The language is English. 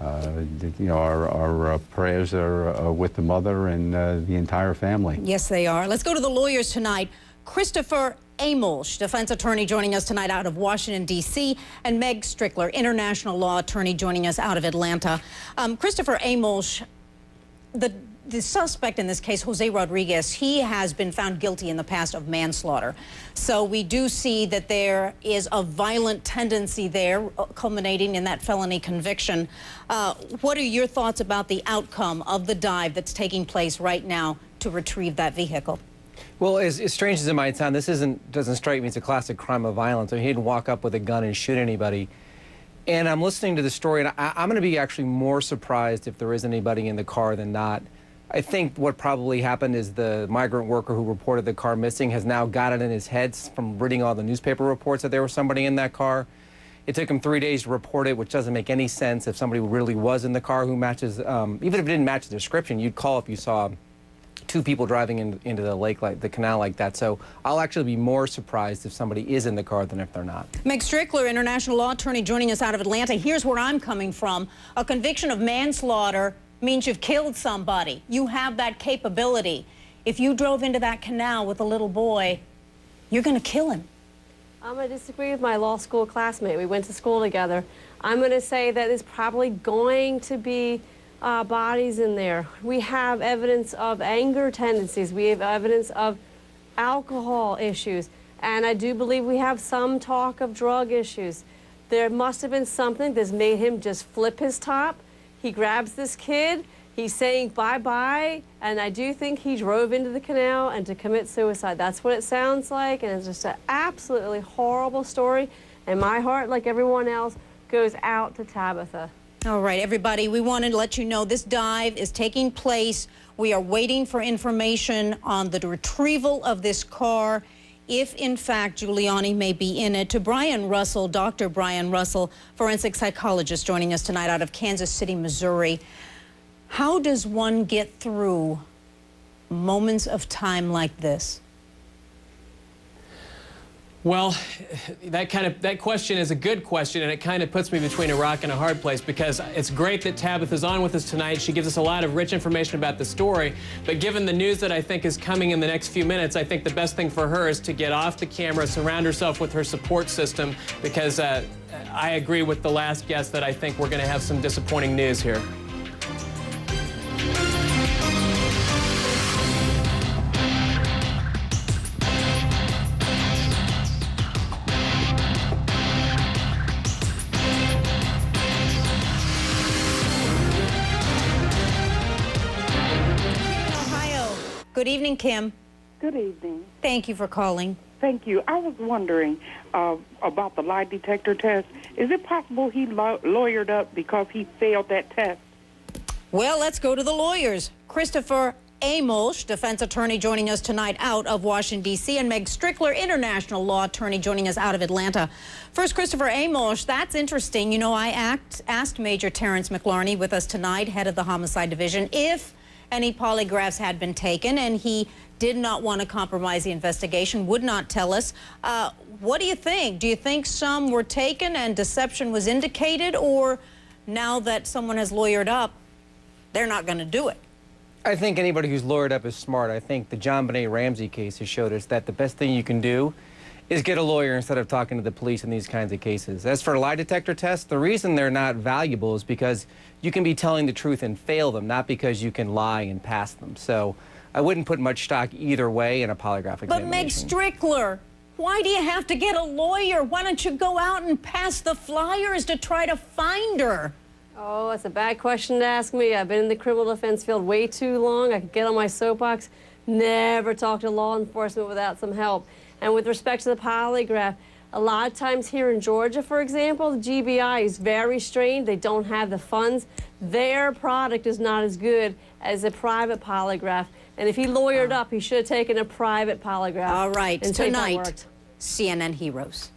Our prayers are with the mother and the entire family. Yes, they are. Let's go to the lawyers tonight. Christopher Amolsch, defense attorney, joining us tonight out of Washington, D.C., and Meg Strickler, international law attorney, joining us out of Atlanta. Christopher Amolsch, the suspect in this case, Jose Rodriguez, he has been found guilty in the past of manslaughter. So we do see that there is a violent tendency there, culminating in that felony conviction. What are your thoughts about the outcome of the dive that's taking place right now to retrieve that vehicle? Well, as strange as it might sound, this doesn't strike me as a classic crime of violence. I mean, he didn't walk up with a gun and shoot anybody. And I'm listening to the story, and I'm going to be actually more surprised if there is anybody in the car than not. I think what probably happened is the migrant worker who reported the car missing has now got it in his head from reading all the newspaper reports that there was somebody in that car. It took him 3 days to report it, which doesn't make any sense if somebody really was in the car who matches, even if it didn't match the description, you'd call if you saw two people driving into the lake, like the canal like that. So I'll actually be more surprised if somebody is in the car than if they're not. Meg Strickler, international law attorney, joining us out of Atlanta. Here's where I'm coming from. A conviction of manslaughter means you've killed somebody. You have that capability. If you drove into that canal with a little boy, you're going to kill him. I'm going to disagree with my law school classmate. We went to school together. I'm going to say that there's probably going to be bodies in there. We have evidence of anger tendencies. We have evidence of alcohol issues. And I do believe we have some talk of drug issues. There must have been something that's made him just flip his top. He grabs this kid. He's saying bye-bye. And I do think he drove into the canal and to commit suicide. That's what it sounds like. And it's just an absolutely horrible story. And my heart, like everyone else, goes out to Tabitha. All right, everybody, we wanted to let you know this dive is taking place. We are waiting for information on the retrieval of this car, if in fact Giuliani may be in it. To Brian Russell, Dr. Brian Russell, forensic psychologist, joining us tonight out of Kansas City, Missouri. How does one get through moments of time like this? Well, that question is a good question, and it kind of puts me between a rock and a hard place, because it's great that Tabitha's on with us tonight. She gives us a lot of rich information about the story, but given the news that I think is coming in the next few minutes, I think the best thing for her is to get off the camera, surround herself with her support system, because I agree with the last guest that I think we're going to have some disappointing news here. Good evening, Kim. Good evening. Thank you for calling. Thank you. I was wondering about the lie detector test. Is it possible he lawyered up because he failed that test? Well, let's go to the lawyers. Christopher Amolsch, defense attorney, joining us tonight out of Washington, D.C., and Meg Strickler, international law attorney, joining us out of Atlanta. First, Christopher Amolsch, that's interesting. You know, I asked Major Terrence McLarney, with us tonight, head of the Homicide Division, if any polygraphs had been taken, and he did not want to compromise the investigation, would not tell us. What do you think? Do you think some were taken and deception was indicated, or now that someone has lawyered up, they're not going to do it? I think anybody who's lawyered up is smart. I think the John Benet Ramsey case has showed us that the best thing you can do is get a lawyer instead of talking to the police in these kinds of cases. As for lie detector tests, the reason they're not valuable is because you can be telling the truth and fail them, not because you can lie and pass them. So I wouldn't put much stock either way in a polygraph examination. But Meg Strickler, why do you have to get a lawyer? Why don't you go out and pass the flyers to try to find her? Oh, that's a bad question to ask me. I've been in the criminal defense field way too long. I could get on my soapbox, never talk to law enforcement without some help. And with respect to the polygraph, a lot of times here in Georgia, for example, the GBI is very strained. They don't have the funds. Their product is not as good as a private polygraph. And if he lawyered up, he should have taken a private polygraph. All right, tonight, CNN Heroes.